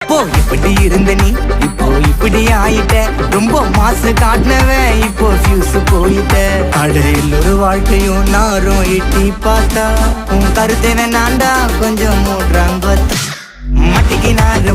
இப்போ இப்படி இருந்த நீ இப்போ இப்படி ஆயிட்ட, ரொம்ப மாசு காட்டினவன் இப்போ ஃபியூஸ் போயிட்ட. அடையில் ஒரு வாழ்க்கையும் நாரும் எட்டி பார்த்தா உன் கருத்தை வேணாண்டா கொஞ்சம் மூடுறாங்க. மட்டிக்கு நாரு